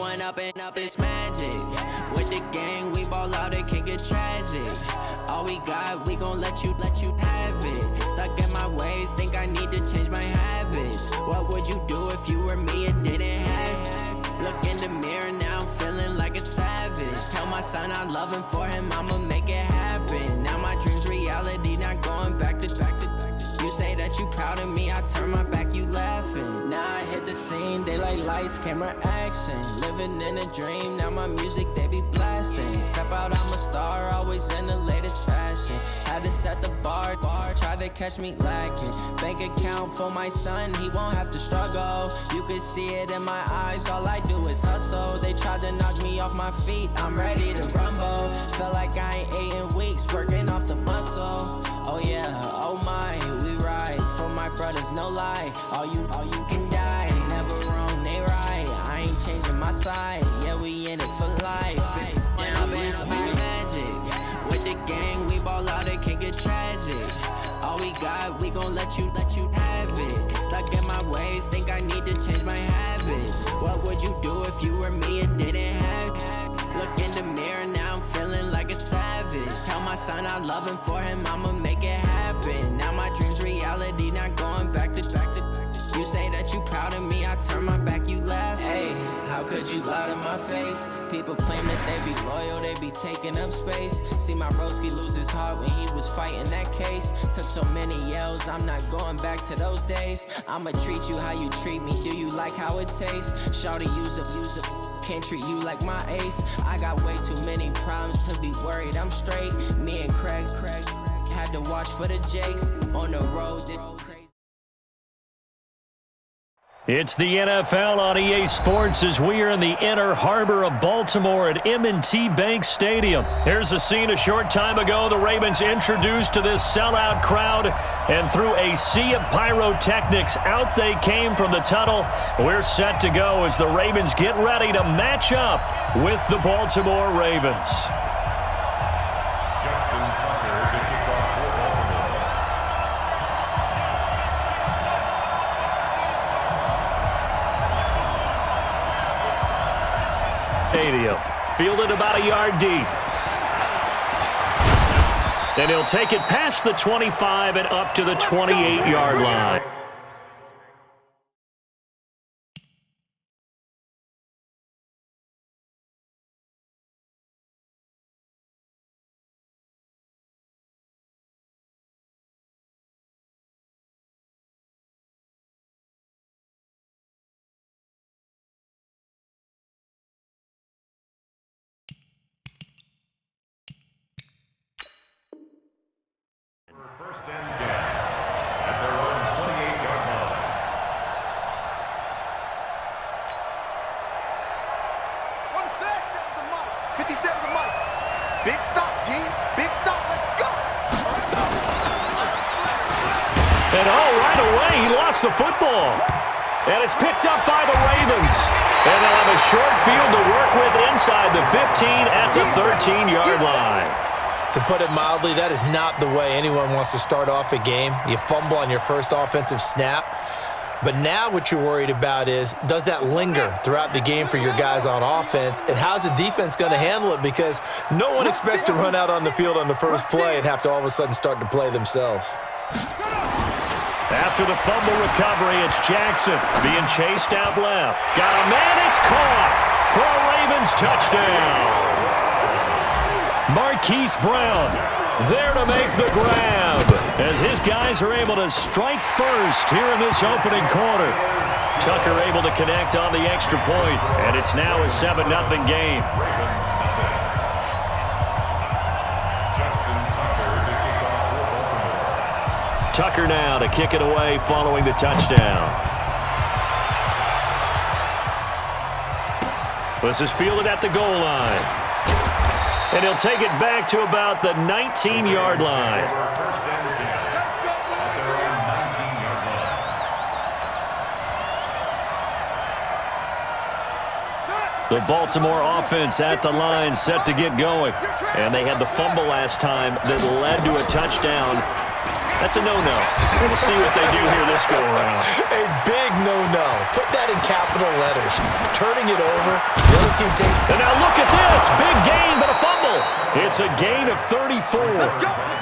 one up and up, it's magic. With the gang, we ball out, it can get tragic. All we got, we gon' let you have it. Stuck in my ways, think I need to change my habits. What would you do if you were me and didn't have it? Look in the mirror, now I'm feeling like a savage. Tell my son I love him, for him I'ma make it happen. Now my dream's reality, not going back to. You say that you proud of me, I turn my back, you laughing. Now I hit the scene, they like lights, camera, action. Living in a dream, now my music, they be blasting. Step out, I'm a star, always in the latest fashion. Had to set the bar, try to catch me lacking. Bank account for my son, he won't have to struggle. You can see it in my eyes, all I do is hustle. They tried to knock me off my feet, I'm ready to rumble. Feel like I ain't ate in weeks, working off the muscle. Oh yeah, oh my, we ride for my brothers, no lie. All you can die, never wrong, they right. I ain't changing my side, yeah, we in it for life. It's magic. With the gang, we ball out, it can get tragic. All we got, we gon' let you have it. Stuck in my ways, think I need to change my habits. What would you do if you were me and didn't have it? Look in the mirror, now I'm feeling like a savage. Tell my son I love him, for him I'ma make it happen. Now my dream's reality, not going back to. You say that you proud of me, I turn my back, you laugh. Hey, how could you lie to my face? People claim that they be loyal, they be taking up space. See my broski lose his heart when he was fighting that case. Took so many yells, I'm not going back to those days. I'ma treat you how you treat me, do you like how it tastes? Shawty, use up, can't treat you like my ace. I got way too many problems to be worried, I'm straight. Me and Craig had to watch for the Jakes on the road. It's the NFL on EA Sports as we are in the inner harbor of Baltimore at M&T Bank Stadium. Here's a scene a short time ago. The Ravens introduced to this sellout crowd, and through a sea of pyrotechnics, out they came from the tunnel. We're set to go as the Ravens get ready to match up with the Baltimore Ravens. Stadium. Fielded about a yard deep. And he'll take it past the 25 and up to the 28-yard line. First and 10 at their own 28-yard line. One sec. 57 to Mike. Big stop, G. Big stop. Let's go. And right away, he lost the football. And it's picked up by the Ravens. And they'll have a short field to work with inside the 15 at the 13-yard line. To put it mildly, that is not the way anyone wants to start off a game. You fumble on your first offensive snap. But now what you're worried about is, does that linger throughout the game for your guys on offense? And how's the defense going to handle it? Because no one expects to run out on the field on the first play and have to all of a sudden start to play themselves. After the fumble recovery, it's Jackson being chased out left. Got a man, it's caught for a Ravens touchdown. Marquise Brown there to make the grab as his guys are able to strike first here in this opening quarter. Tucker able to connect on the extra point, and it's now a 7-0 game. Tucker now to kick it away following the touchdown. This is fielded at the goal line. And he'll take it back to about the 19-yard line. The Baltimore offense at the line set to get going. And they had the fumble last time that led to a touchdown. That's a no-no. We'll see what they do here this go-around. A big no-no. Put that in capital letters. Turning it over, the other team takes... And now look at this. Big gain, but a fumble. It's a gain of 34.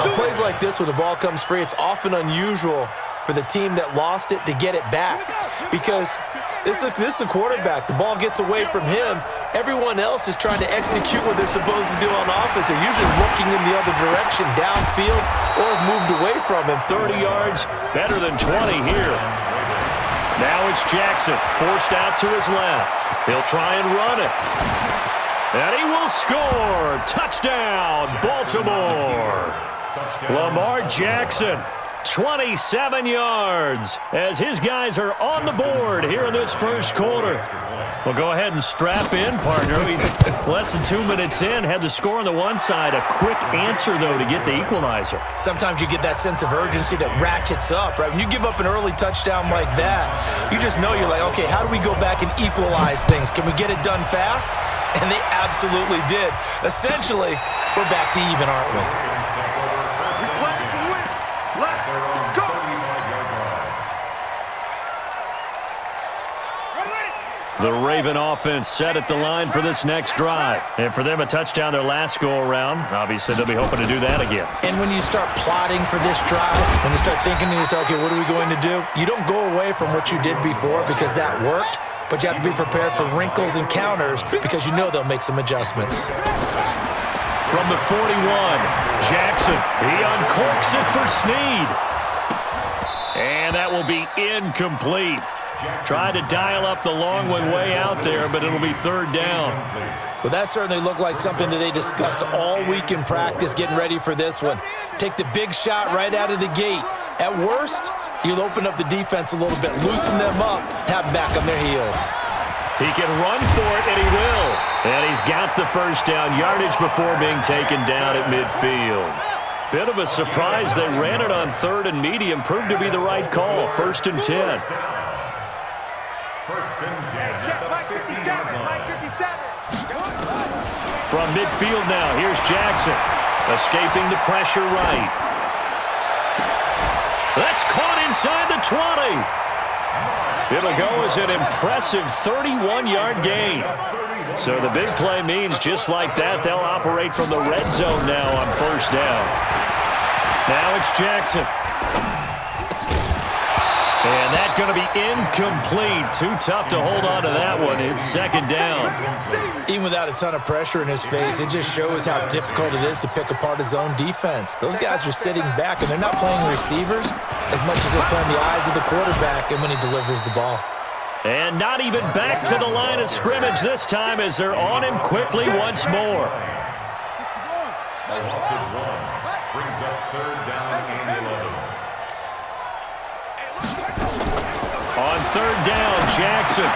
On plays like this, when the ball comes free, it's often unusual for the team that lost it to get it back. Because this is a quarterback. The ball gets away from him. Everyone else is trying to execute what they're supposed to do on offense. They're usually looking in the other direction, downfield, or have moved away from him. 30 yards, better than 20 here. Now it's Jackson, forced out to his left. He'll try and run it. And he will score. Touchdown, Baltimore. Lamar Jackson, 27 yards, as his guys are on the board here in this first quarter. Well, go ahead and strap in, partner. Less than 2 minutes in, had the score on the one side. A quick answer, though, to get the equalizer. Sometimes you get that sense of urgency that ratchets up, right? When you give up an early touchdown like that, you just know you're like, okay, how do we go back and equalize things? Can we get it done fast? And they absolutely did. Essentially, we're back to even, aren't we? The Raven offense set at the line for this next drive. And for them, a touchdown their last go-around. Obviously, they'll be hoping to do that again. And when you start plotting for this drive, when you start thinking to yourself, okay, what are we going to do? You don't go away from what you did before because that worked, but you have to be prepared for wrinkles and counters because you know they'll make some adjustments. From the 41, Jackson. He uncorks it for Snead. And that will be incomplete. Tried to dial up the long one way out there, but it'll be third down. Well, that certainly looked like something that they discussed all week in practice getting ready for this one. Take the big shot right out of the gate. At worst, you'll open up the defense a little bit, loosen them up, have them back on their heels. He can run for it, and he will. And he's got the first down yardage before being taken down at midfield. Bit of a surprise. They ran it on third and medium. Proved to be the right call. 1st and 10. Check Mike 57, Mike 57. From midfield now, here's Jackson. Escaping the pressure right. That's caught inside the 20. It'll go as an impressive 31-yard gain. So the big play means just like that, they'll operate from the red zone now on 1st down. Now it's Jackson. And that's going to be incomplete. Too tough to hold on to that one. It's 2nd down. Even without a ton of pressure in his face, it just shows how difficult it is to pick apart his own defense. Those guys are sitting back, and they're not playing receivers as much as they're playing the eyes of the quarterback and when he delivers the ball. And not even back to the line of scrimmage this time as they're on him quickly once more. Loss of 1 brings up 3rd down and 11. On 3rd down, Jackson.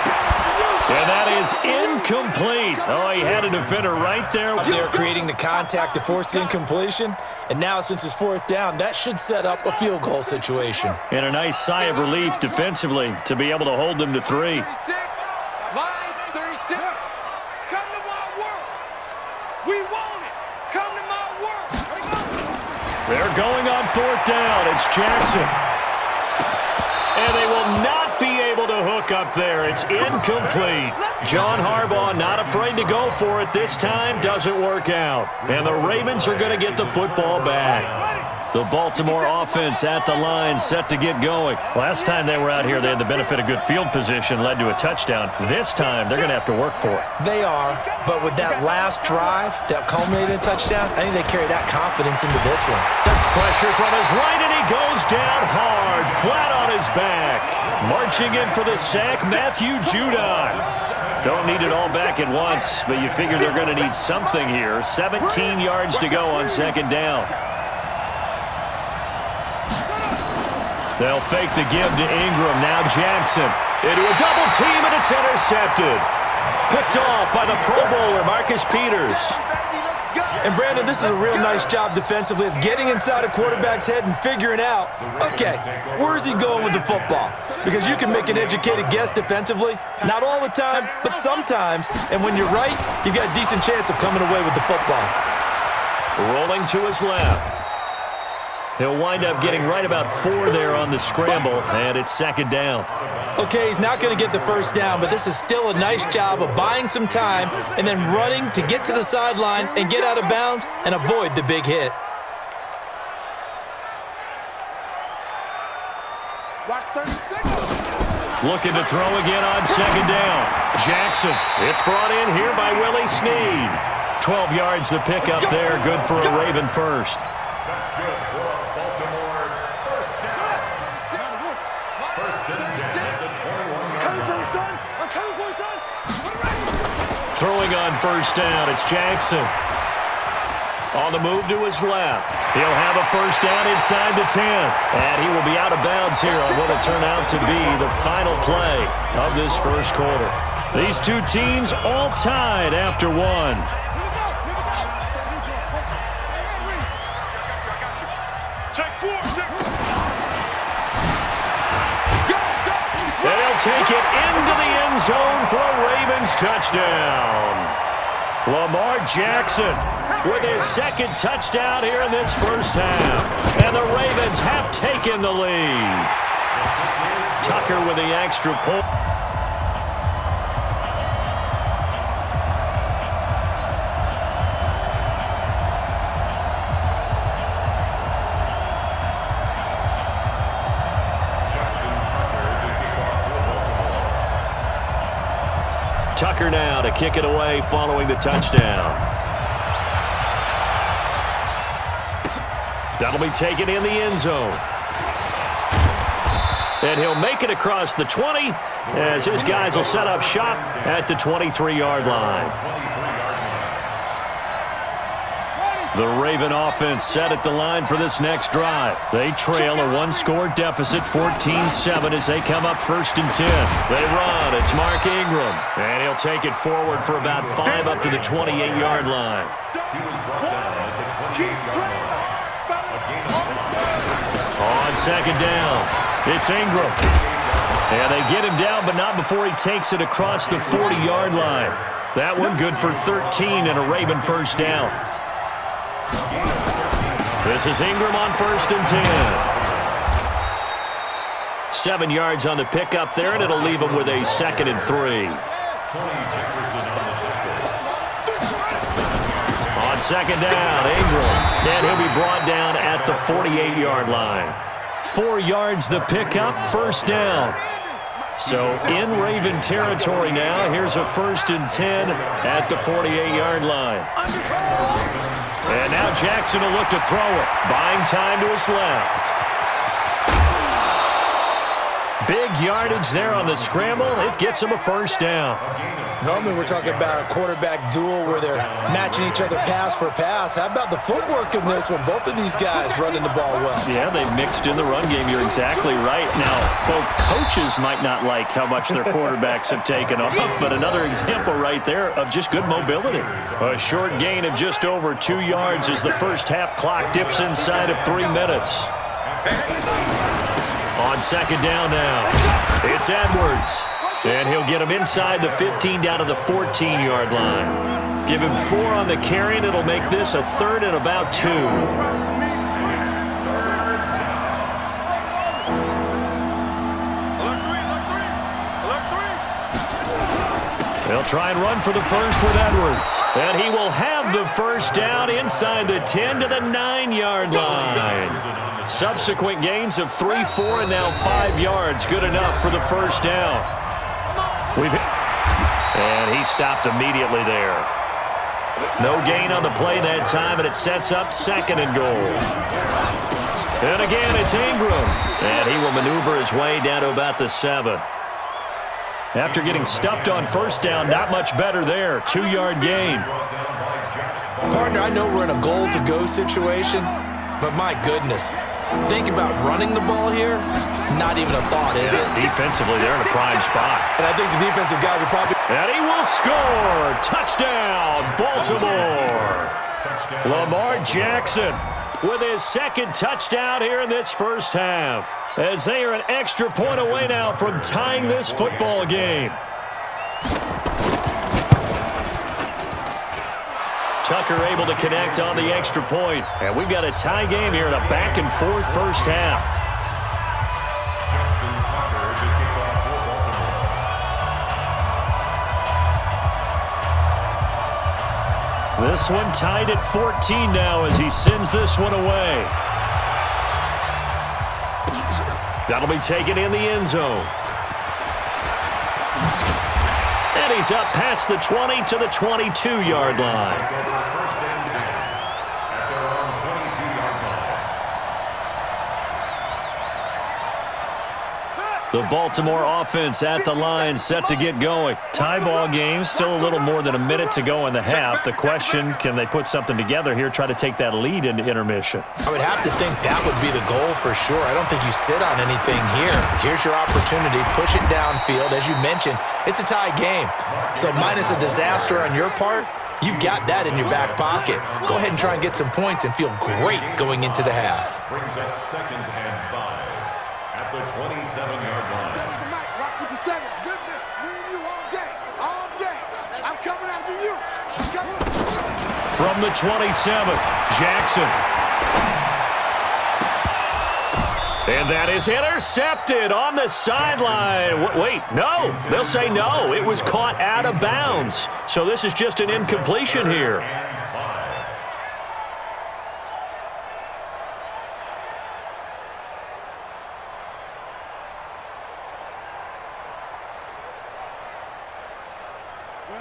And that is incomplete. Oh, he had a defender right there. Up there creating the contact to force the incompletion. And now, since it's 4th down, that should set up a field goal situation. And a nice sigh of relief defensively to be able to hold them to 3. 36, line 36. Come to my world. We want it. Come to my world. They're going on 4th down. It's Jackson. And they will not be able to hook up there. It's incomplete. John Harbaugh not afraid to go for it this time. Doesn't work out. And the Ravens are going to get the football back. The Baltimore offense at the line, set to get going. Last time they were out here, they had the benefit of good field position, led to a touchdown. This time, they're going to have to work for it. They are, but with that last drive that culminated in a touchdown, I think they carry that confidence into this one. Pressure from his right, and he goes down hard, flat on his back. Marching in for the sack, Matthew Judon. Don't need it all back at once, but you figure they're going to need something here. 17 yards to go on 2nd down. They'll fake the give to Ingram. Now Jackson into a double team, and it's intercepted. Picked off by the Pro Bowler, Marcus Peters. And, Brandon, this is a real nice job defensively of getting inside a quarterback's head and figuring out, okay, where's he going with the football? Because you can make an educated guess defensively. Not all the time, but sometimes. And when you're right, you've got a decent chance of coming away with the football. Rolling to his left. He'll wind up getting right about 4 there on the scramble, and it's second down. Okay, he's not going to get the first down, but this is still a nice job of buying some time and then running to get to the sideline and get out of bounds and avoid the big hit. Watch 30 seconds. Looking to throw again on second down. Jackson. It's brought in here by Willie Snead. 12 yards the pickup there. Good for a Raven first. That's good for a Baltimore first down. First and 10 at the 21-yard Coming for line. you, son. I'm coming for you, son. Throwing on first down, it's Jackson. On the move to his left. He'll have a first down inside the 10. And he will be out of bounds here on what will turn out to be the final play of this first quarter. These two teams all tied after one. Check 4. And he'll take it into the end zone for a Ravens touchdown. Lamar Jackson with his second touchdown here in this first half. And the Ravens have taken the lead. Tucker with the extra point. Tucker now to kick it away following the touchdown. That'll be taken in the end zone. And he'll make it across the 20 as his guys will set up shop at the 23-yard line. The Raven offense set at the line for this next drive. They trail a one-score deficit, 14-7, as they come up first and 10. They run. It's Mark Ingram. And he'll take it forward for about 5 up to the 28-yard line. On second down, it's Ingram. And they get him down, but not before he takes it across the 40-yard line. That one good for 13 and a Raven first down. This is Ingram on first and 10. 7 yards on the pickup there, and it'll leave him with a second and 3. On second down, Ingram. And he'll be brought down at the 48-yard line. 4 yards the pickup, first down. So in Raven territory now, here's a first and 10 at the 48-yard line. And now Jackson will look to throw it. Buying time to his left. Big yardage there on the scramble. It gets him a first down. Normally we're talking about a quarterback duel where they're matching each other pass for pass. How about the footwork in this one? Both of these guys running the ball well. Yeah, they've mixed in the run game. You're exactly right. Now, both coaches might not like how much their quarterbacks have taken off, but another example right there of just good mobility. A short gain of just over 2 yards as the first half clock dips inside of 3 minutes. On second down now, it's Edwards. And he'll get him inside the 15 down to the 14-yard line. Give him 4 on the carry, and it'll make this a third and about 2. They'll try and run for the first with Edwards. And he will have the first down inside the 10 to the 9-yard line. Subsequent gains of 3, 4, and now 5 yards. Good enough for the first down. And he stopped immediately there. No gain on the play that time, and it sets up second and goal. And again, it's Ingram. And he will maneuver his way down to about the 7. After getting stuffed on first down, not much better there. 2-yard gain. Partner, I know we're in a goal-to-go situation, but my goodness. Think about running the ball here. Not even a thought, is it? Defensively, they're in a prime spot. And I think the defensive guys are probably... And he will score. Touchdown, Baltimore. Lamar Jackson with his second touchdown here in this first half, as they are an extra point away now from tying this football game. Tucker able to connect on the extra point. And we've got a tie game here in a back-and-forth first half. This one tied at 14 now as he sends this one away. That'll be taken in the end zone. And he's up past the 20 to the 22-yard line. The Baltimore offense at the line set to get going. Tie ball game, still a little more than a minute to go in the half. The question, can they put something together here, try to take that lead into intermission? I would have to think that would be the goal for sure. I don't think you sit on anything here. Here's your opportunity. Push it downfield. As you mentioned, it's a tie game. So minus a disaster on your part, you've got that in your back pocket. Go ahead and try and get some points and feel great going into the half. Brings up 2nd and 5 at the 27-yard line. Seven's the mic. Rock with the 7. Good man. Me and you all day. All day. I'm coming after you. From the 27, Jackson. And that is intercepted on the sideline. Wait, no. They'll say no. It was caught out of bounds. So this is just an incompletion here.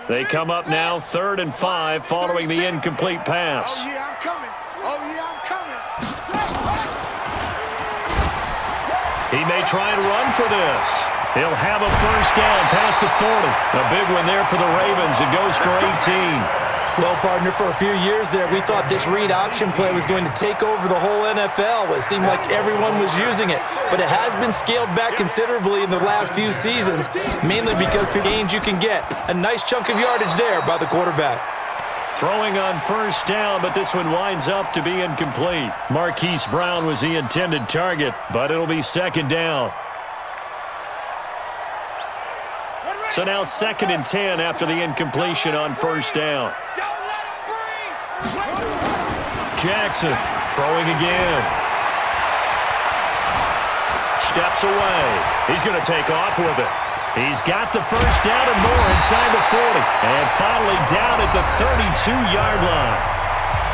They come up now 3rd and 5 following the incomplete pass. Oh, yeah, I'm coming. Oh, yeah, I'm coming. He may try and run for this. He'll have a first down past the 40. A big one there for the Ravens. It goes for 18. Well, partner, for a few years there, we thought this read option play was going to take over the whole NFL. It seemed like everyone was using it, but it has been scaled back considerably in the last few seasons, mainly because of the gains you can get. A nice chunk of yardage there by the quarterback. Throwing on first down, but this one winds up to be incomplete. Marquise Brown was the intended target, but it'll be 2nd down. So now 2nd and 10 after the incompletion on first down. Jackson throwing again. Steps away. He's going to take off with it. He's got the first down and more inside the 40. And finally down at the 32-yard line.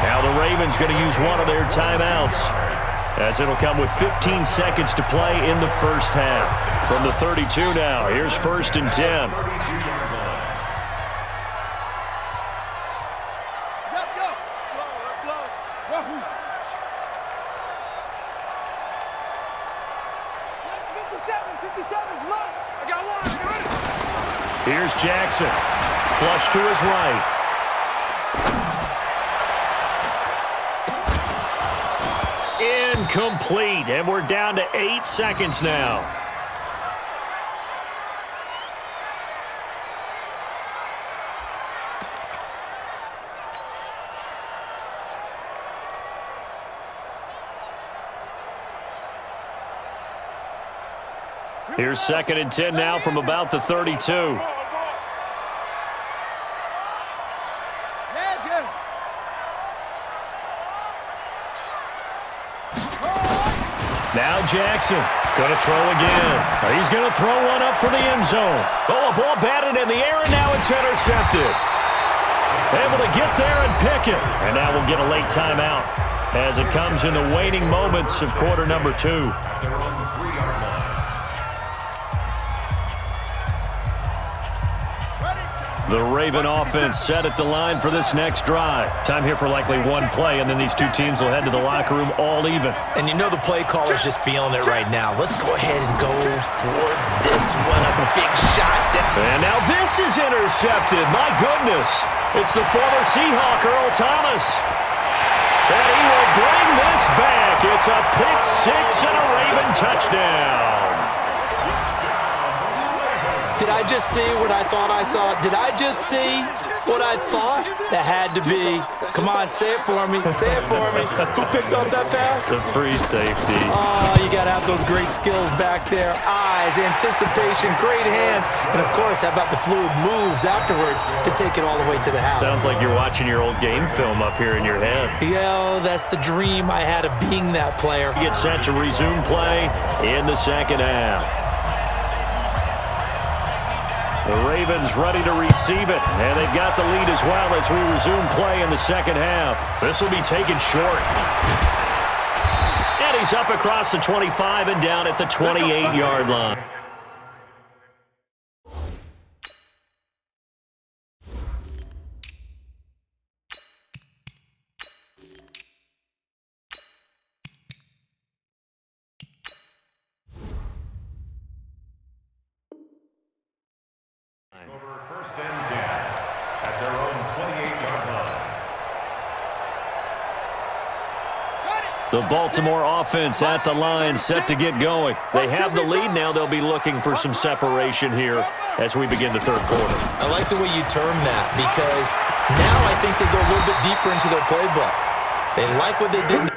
Now the Ravens going to use one of their timeouts, as it'll come with 15 seconds to play in the first half. From the 32 now, here's 1st and 10. Here's Jackson. Flush to his right. Incomplete, and we're down to 8 seconds now. Here's 2nd and 10 now from about the 32. Now Jackson going to throw again. He's going to throw one up for the end zone. Oh, a ball batted in the air, and now it's intercepted. Able to get there and pick it. And now we'll get a late timeout as it comes in the waning moments of quarter number 2. The Raven offense set at the line for this next drive. Time here for likely one play, and then these two teams will head to the locker room all even. And you know the play caller's just feeling it right now. Let's go ahead and go for this one. A big shot. And now this is intercepted. My goodness. It's the former Seahawk, Earl Thomas. And he will bring this back. It's a pick 6 and a Raven touchdown. Did I just see what I thought I saw? Did I just see what I thought? That had to be. Come on, say it for me. Say it for me. Who picked up that pass? The free safety. Oh, you got to have those great skills back there. Eyes, anticipation, great hands. And, of course, how about the fluid moves afterwards to take it all the way to the house? Sounds like you're watching your old game film up here in your head. Yo, that's the dream I had of being that player. Get set to resume play in the second half. The Ravens ready to receive it, and they've got the lead as well as we resume play in the second half. This will be taken short. And he's up across the 25 and down at the 28-yard line. Over 1st and 10 at their own 28-yard line. The Baltimore offense at the line, set to get going. They have the lead now. They'll be looking for some separation here as we begin the third quarter. I like the way you term that because now I think they go a little bit deeper into their playbook. They like what they did.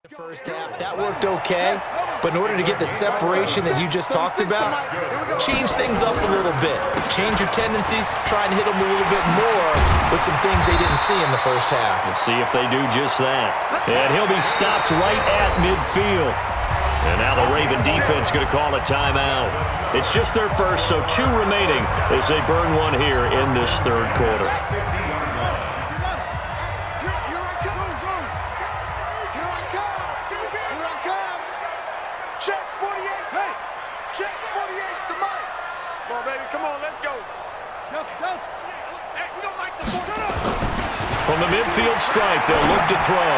First half, that worked okay, but in order to get the separation that you just talked about, change things up a little bit. Change your tendencies, try and hit them a little bit more with some things they didn't see in the first half. We'll see if they do just that. And he'll be stopped right at midfield. And now the Raven defense going to call a timeout. It's just their first, so 2 remaining as they burn one here in this third quarter. From the midfield stripe, they'll look to throw.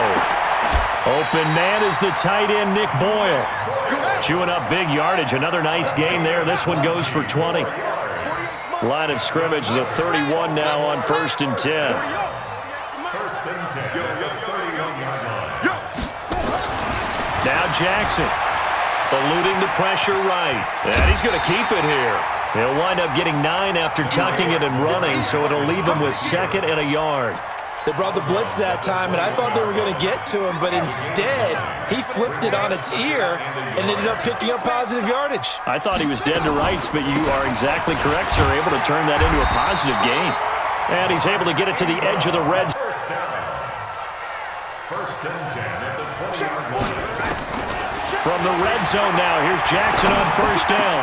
Open man is the tight end, Nick Boyle. Chewing up big yardage. Another nice gain there. This one goes for 20. Line of scrimmage, the 31 now on 1st and 10. 1st and 10 at the 31-yard line. Now Jackson eluding the pressure right. And he's going to keep it here. He'll wind up getting 9 after tucking it and running, so it'll leave him with 2nd and a yard. They brought the blitz that time, and I thought they were going to get to him, but instead, he flipped it on its ear and ended up picking up positive yardage. I thought he was dead to rights, but you are exactly correct, sir. Able to turn that into a positive gain. And he's able to get it to the edge of the red zone. 1st and 10 at the 20-yard line. From the red zone now, here's Jackson on 1st down.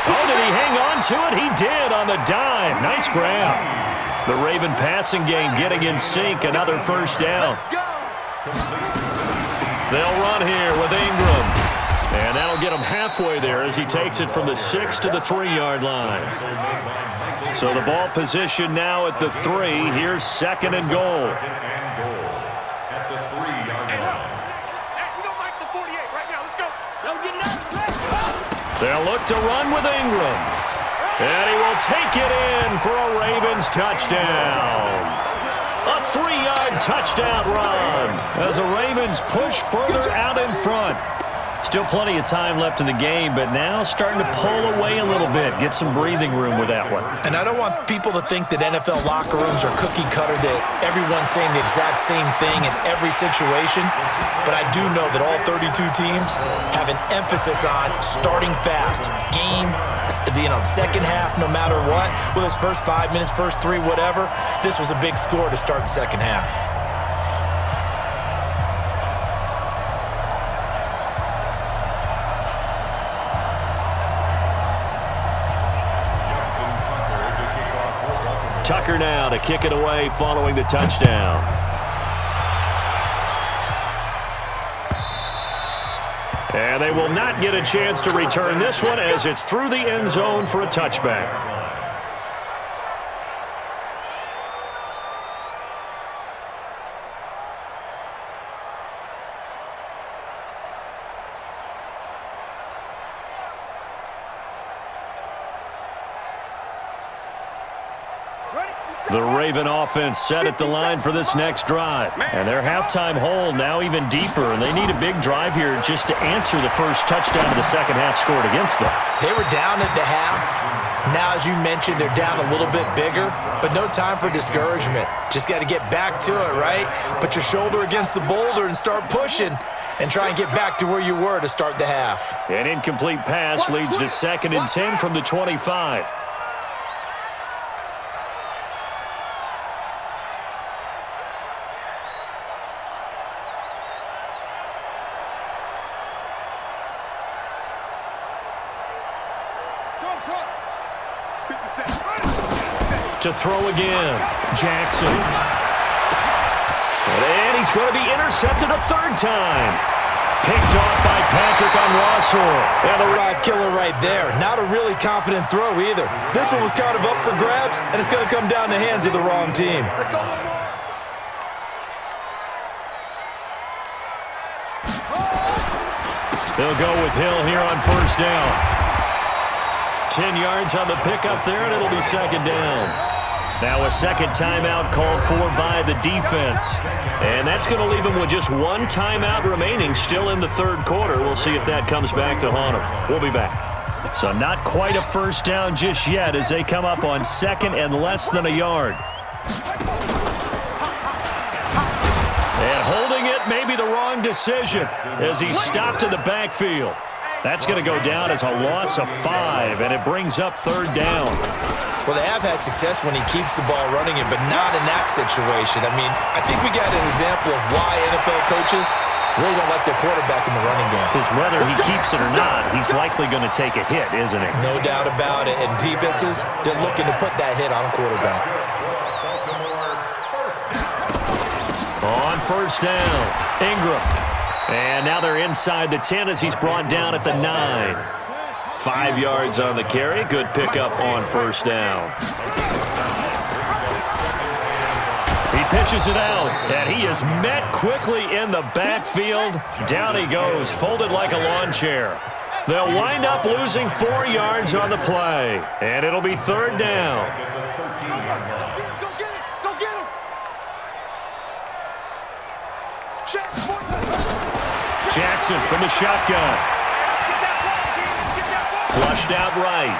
Oh, did he hang on to it? He did on the dive. Nice grab. The Raven passing game getting in sync. Another 1st down. They'll run here with Ingram. And that'll get him halfway there as he takes it from the 6 to the 3-yard line. So the ball position now at the 3. Here's 2nd and goal. At the 3-yard line. We don't like the 48 right now. Let's go. Don't get enough. They'll look to run with Ingram. And he will take it in for a Ravens touchdown. A 3-yard touchdown run as the Ravens push further out in front. Still plenty of time left in the game, but now starting to pull away a little bit, get some breathing room with that one. And I don't want people to think that NFL locker rooms are cookie cutter, that everyone's saying the exact same thing in every situation. But I do know that all 32 teams have an emphasis on starting fast. Game, second half, no matter what. Whether it's first 5 minutes, first 3, whatever. This was a big score to start the second half. Tucker now to kick it away following the touchdown. And they will not get a chance to return this one as it's through the end zone for a touchback. The Raven offense set at the line for this next drive. And their halftime hole now even deeper, and they need a big drive here just to answer the first touchdown of the second half scored against them. They were down at the half. Now, as you mentioned, they're down a little bit bigger, but no time for discouragement. Just got to get back to it, right? Put your shoulder against the boulder and start pushing and try and get back to where you were to start the half. An incomplete pass leads to 2nd and 10 from the 25. To throw again, Jackson. And he's going to be intercepted a third time. Picked off by Patrick on Rossor. And the ride killer right there. Not a really confident throw either. This one was kind of up for grabs, and it's going to come down the hands of the wrong team. Let's go one more. They'll go with Hill here on first down. 10 yards on the pickup there, and it'll be 2nd down. Now a second timeout called for by the defense. And that's going to leave them with just one timeout remaining still in the third quarter. We'll see if that comes back to haunt them. We'll be back. So not quite a first down just yet as they come up on 2nd and less than a yard. And holding it may be the wrong decision as he's stopped in the backfield. That's going to go down as a loss of 5, and it brings up 3rd down. Well, they have had success when he keeps the ball running it, but not in that situation. I mean, I think we got an example of why NFL coaches really don't like their quarterback in the running game. Because whether he keeps it or not, he's likely going to take a hit, isn't he? No doubt about it. And defenses, they're looking to put that hit on a quarterback. On first down, Ingram. And now they're inside the 10 as he's brought down at the 9. 5 yards on the carry. Good pickup on first down. He pitches it out, and he is met quickly in the backfield. Down he goes, folded like a lawn chair. They'll wind up losing 4 yards on the play, and it'll be 3rd down. Go get him! Go get him! Jackson from the shotgun. Flushed out right.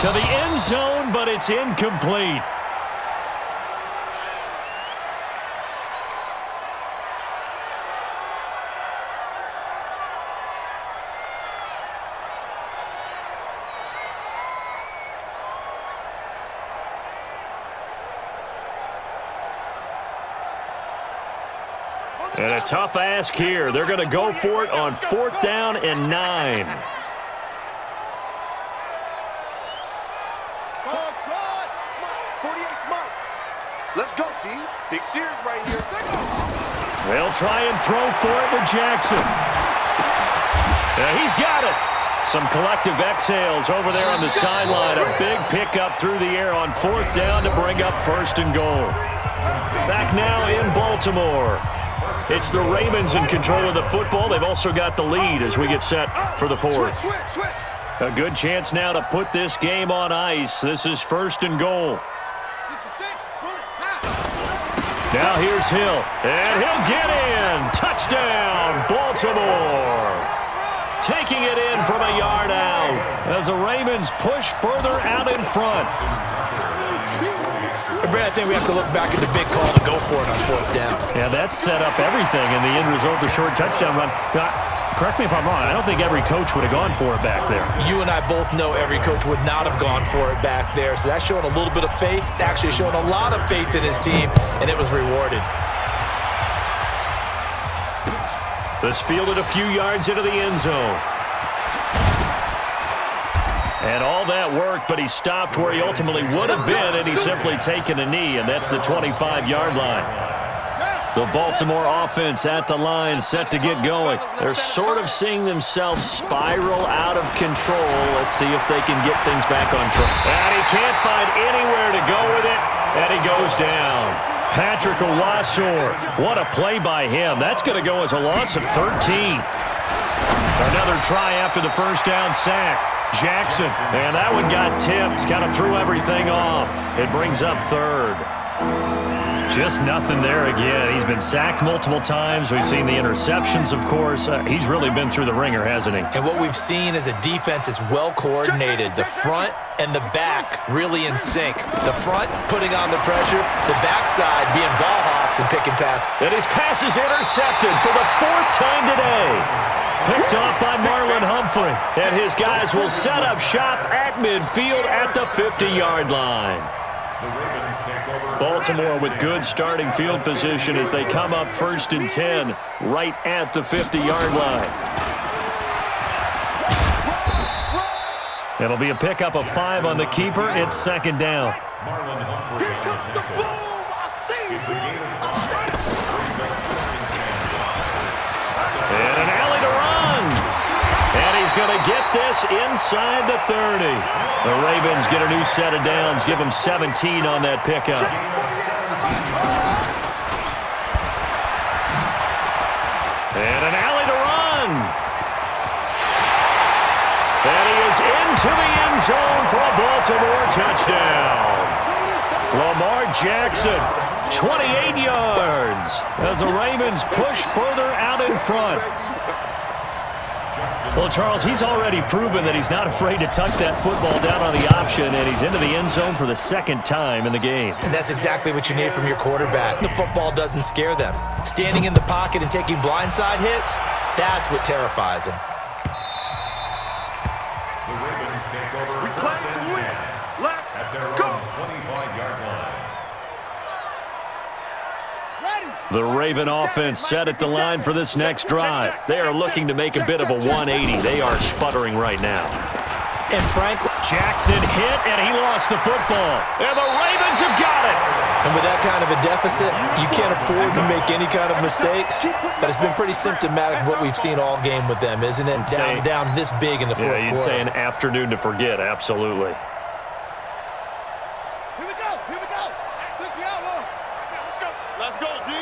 To the end zone, but it's incomplete. And a tough ask here. They're going to go for it on 4th down and 9. Let's go, D. Big Sears right here. They'll try and throw for it with Jackson. He's got it. Some collective exhales over there on the sideline. A big pickup through the air on 4th down to bring up 1st and goal. Back now in Baltimore. It's the Ravens in control of the football. They've also got the lead as we get set for the 4th. A good chance now to put this game on ice. This is 1st and goal. Now here's Hill, and he'll get in. Touchdown, Baltimore. Taking it in from a yard out as the Ravens push further out in front. Brad, I think we have to look back at the big call to go for it on 4th down. Yeah, that set up everything in the end result, the short touchdown run. Correct me if I'm wrong. I don't think every coach would have gone for it back there. You and I both know every coach would not have gone for it back there. So that's showing a little bit of faith, actually showing a lot of faith in his team, and it was rewarded. This fielded a few yards into the end zone. And all that work, but he stopped where he ultimately would have been, and he's simply taken a knee, and that's the 25-yard line. The Baltimore offense at the line, set to get going. They're sort of seeing themselves spiral out of control. Let's see if they can get things back on track. And he can't find anywhere to go with it, and he goes down. Patrick Owasor, what a play by him. That's going to go as a loss of 13. Another try after the first down sack. Jackson, and that one got tipped, kind of threw everything off. It brings up third. Just nothing there again. He's been sacked multiple times. We've seen the interceptions, of course. He's really been through the ringer, hasn't he? And what we've seen is a defense that's well coordinated. The front and the back really in sync. The front putting on the pressure, the backside being ball hawks and picking passes. And his pass is intercepted for the fourth time today. Picked off by Marlon Humphrey. And his guys will set up shop at midfield at the 50-yard line. Baltimore with good starting field position as they come up 1st and 10 right at the 50-yard line. It'll be a pickup of 5 on the keeper. It's 2nd down. Here comes the boom. I see you. And an alley to run. And he's going to get this inside the 30. The Ravens get a new set of downs, give them 17 on that pickup. And an alley to run. And he is into the end zone for a Baltimore touchdown. Lamar Jackson, 28 yards as the Ravens push further out in front. Well, Charles, he's already proven that he's not afraid to tuck that football down on the option, and he's into the end zone for the 2nd time in the game. And that's exactly what you need from your quarterback. The football doesn't scare them. Standing in the pocket and taking blindside hits, that's what terrifies them. The Ravens take over. We play to win. Let's at their go. own 25-yard line. The Raven offense set at the line for this next drive. They are looking to make a bit of a 180. They are sputtering right now. And Franklin Jackson hit, and he lost the football. And the Ravens have got it. And with that kind of a deficit, you can't afford to make any kind of mistakes. But it's been pretty symptomatic of what we've seen all game with them, isn't it? Down this big in the fourth quarter. Yeah, you'd say an afternoon to forget, absolutely. Here we go. Here we go. 60 outlaw. Let's go. Let's go, D.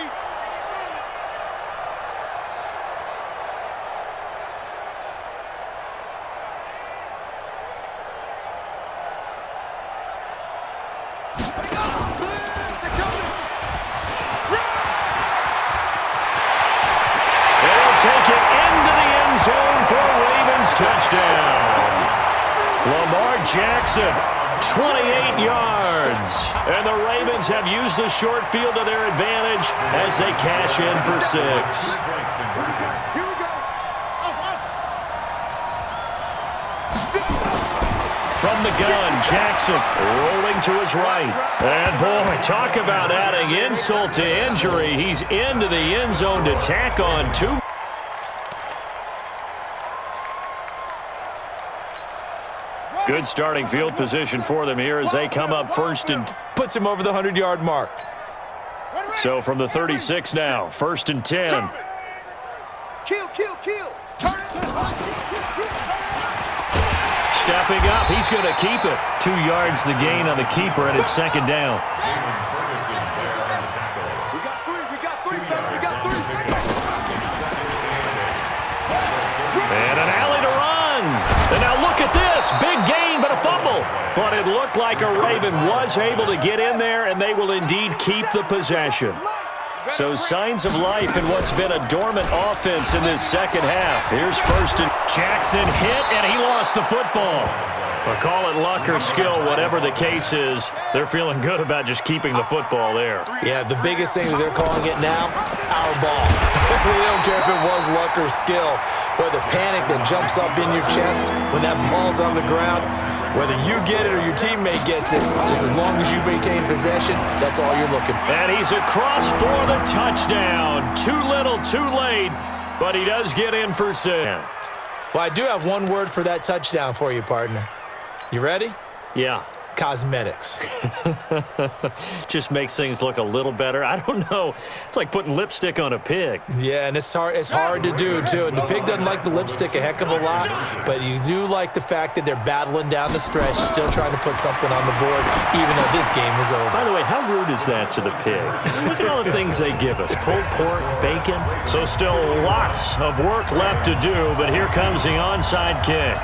Take it into the end zone for a Ravens touchdown. Lamar Jackson, 28 yards. And the Ravens have used the short field to their advantage as they cash in for 6. Here we go. From the gun, Jackson rolling to his right. And boy, talk about adding insult to injury. He's into the end zone to tack on 2. Good starting field position for them here as they come up 1st and puts him over the 100-yard mark. So from the 36 now, 1st and 10. Kill. Turn it. Stepping up, he's going to keep it. 2 yards the gain on the keeper, and it's 2nd down. We got three. And an alley to run. And now look at this. Big gain, but a fumble. But it looked like a Raven was able to get in there, and they will indeed keep the possession. So signs of life in what's been a dormant offense in this 2nd half. Here's 1st and Jackson hit, and he lost the football. But call it luck or skill, whatever the case is, they're feeling good about just keeping the football there. Yeah, the biggest thing that they're calling it now, our ball. We don't care if it was luck or skill. But the panic that jumps up in your chest when that ball's on the ground, whether you get it or your teammate gets it, just as long as you maintain possession, that's all you're looking for. And he's across for the touchdown. Too little, too late, but he does get in for 6. Well, I do have one word for that touchdown for you, partner. You ready? Yeah. Cosmetics. Just makes things look a little better. I don't know. It's like putting lipstick on a pig. Yeah, and it's hard to do, too. And the pig doesn't like the lipstick a heck of a lot, but you do like the fact that they're battling down the stretch, still trying to put something on the board, even though this game is over. By the way, how rude is that to the pig? Look at all the things they give us. Pulled pork, bacon. So still lots of work left to do, but here comes the onside kick.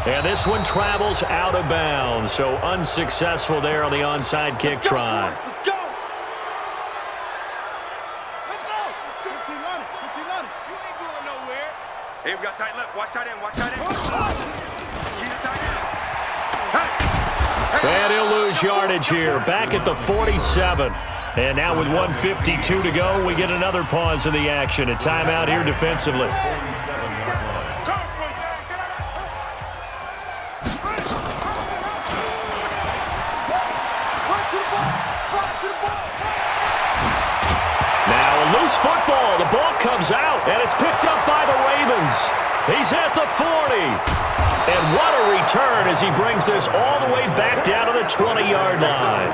And this one travels out of bounds, so unsuccessful there on the onside kick try. Let's go. Let's go. 15 on it. 15 on it. You ain't going nowhere. Hey, we got tight left. Watch tight end. Watch tight end. He's a tight end. Hey. And he'll lose yardage here. Back at the 47. And now with 1:52 to go, we get another pause in the action. A timeout here defensively. Loose football. The ball comes out, and it's picked up by the Ravens. He's at the 40. And what a return as he brings this all the way back down to the 20-yard line.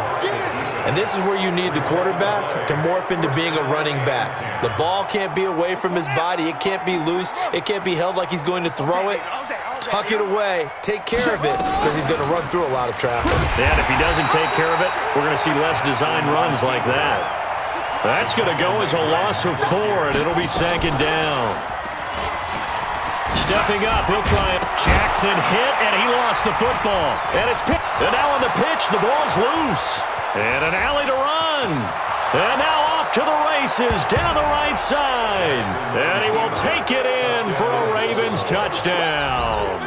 And this is where you need the quarterback to morph into being a running back. The ball can't be away from his body. It can't be loose. It can't be held like he's going to throw it. Tuck it away. Take care of it because he's going to run through a lot of traffic. And if he doesn't take care of it, we're going to see less design runs like that. That's going to go as a loss of 4, and it'll be second down. Stepping up, he'll try it. Jackson hit, and he lost the football. And it's picked. And now on the pitch, the ball's loose. And an alley to run. And now off to the races down the right side. And he will take it in for a Ravens touchdown.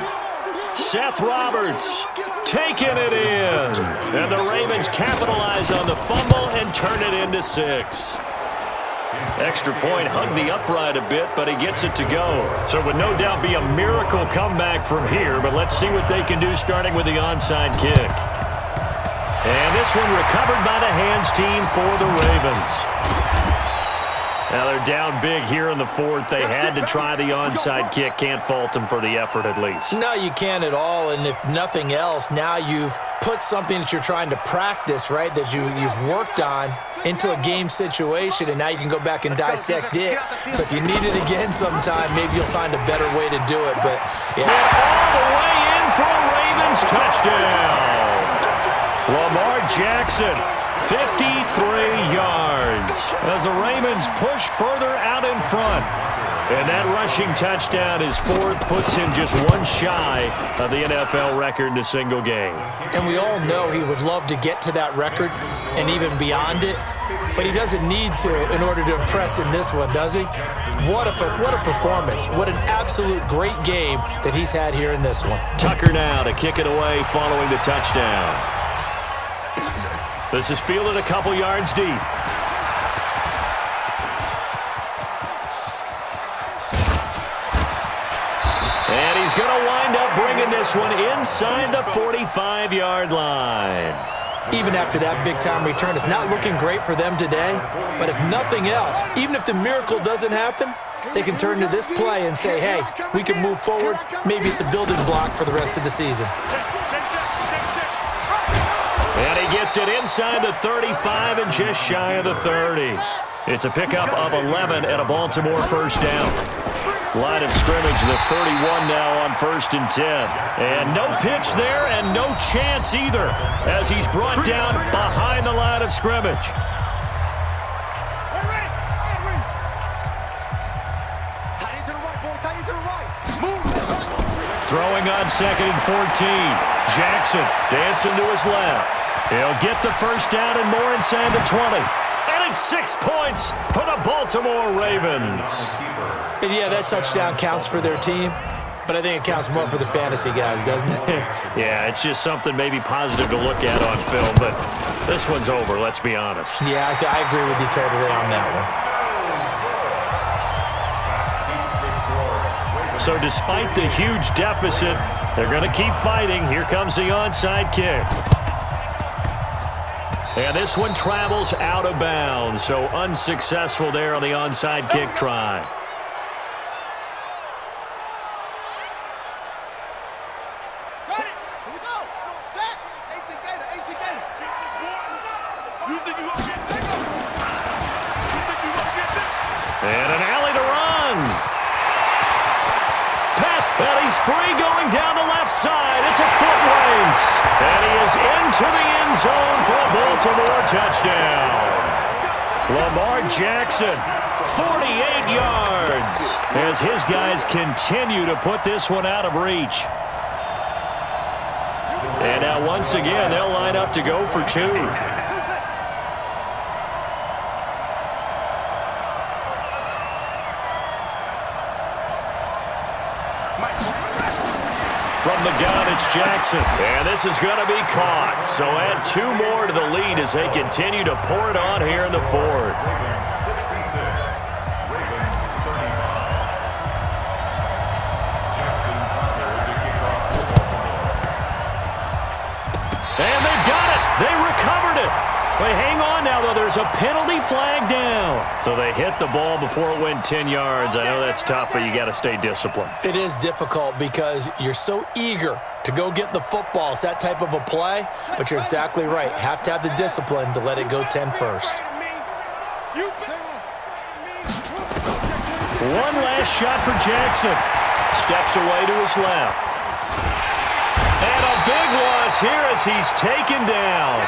Seth Roberts taking it in. And the Ravens capitalize on the fumble and turn it into 6. Extra point hugged the upright a bit, but he gets it to go. So it would no doubt be a miracle comeback from here, but let's see what they can do starting with the onside kick. And this one recovered by the hands team for the Ravens. Now they're down big here in the 4th. They had to try the onside kick. Can't fault them for the effort at least. No, you can't at all. And if nothing else, now you've put something that you're trying to practice, right, that you've worked on into a game situation, and now you can go back and dissect it. So if you need it again sometime, maybe you'll find a better way to do it. But yeah. All the way in for a Ravens touchdown. Lamar Jackson, 53 yards as the Ravens push further out in front. And that rushing touchdown is 4th, puts him just one shy of the NFL record in a single game. And we all know he would love to get to that record and even beyond it, but he doesn't need to in order to impress in this one, does he? What a performance. What an absolute great game that he's had here in this one. Tucker now to kick it away following the touchdown. This is fielded a couple yards deep. And he's going to wind up bringing this one inside the 45-yard line. Even after that big-time return, it's not looking great for them today. But if nothing else, even if the miracle doesn't happen, they can turn to this play and say, hey, we can move forward. Maybe it's a building block for the rest of the season. And he gets it inside the 35 and just shy of the 30. It's a pickup of 11 and a Baltimore first down. Line of scrimmage, the 31 now on 1st and 10. And no pitch there and no chance either as he's brought down behind the line of scrimmage. Throwing on 2nd and 14. Jackson dancing to his left. He'll get the first down and more inside the 20. And it's 6 points for the Baltimore Ravens. And yeah, that touchdown counts for their team, but I think it counts more for the fantasy guys, doesn't it? Yeah, it's just something maybe positive to look at on film, but this one's over, let's be honest. Yeah, I agree with you totally on that one. So despite the huge deficit, they're going to keep fighting. Here comes the onside kick. And this one travels out of bounds, so unsuccessful there on the onside kick try. And an alley to run. Pass, and he's free going down the left side. It's a foot race. And he is into the end zone for a Baltimore touchdown. Lamar Jackson, 48 yards, as his guys continue to put this one out of reach. And now once again, they'll line up to go for two. From the gun, it's Jackson. And this is going to be caught. So add two more to the lead as they continue to pour it on here in the fourth. And they've got it. They recovered it. They hang on now, though. There's a penalty flag down. So they hit the ball before it went 10 yards. I know that's tough, but you got to stay disciplined. It is difficult because you're so eager to go get the football. It's that type of a play, but you're exactly right. Have to have the discipline to let it go 10 first. One last shot for Jackson. Steps away to his left. And a big loss here as he's taken down.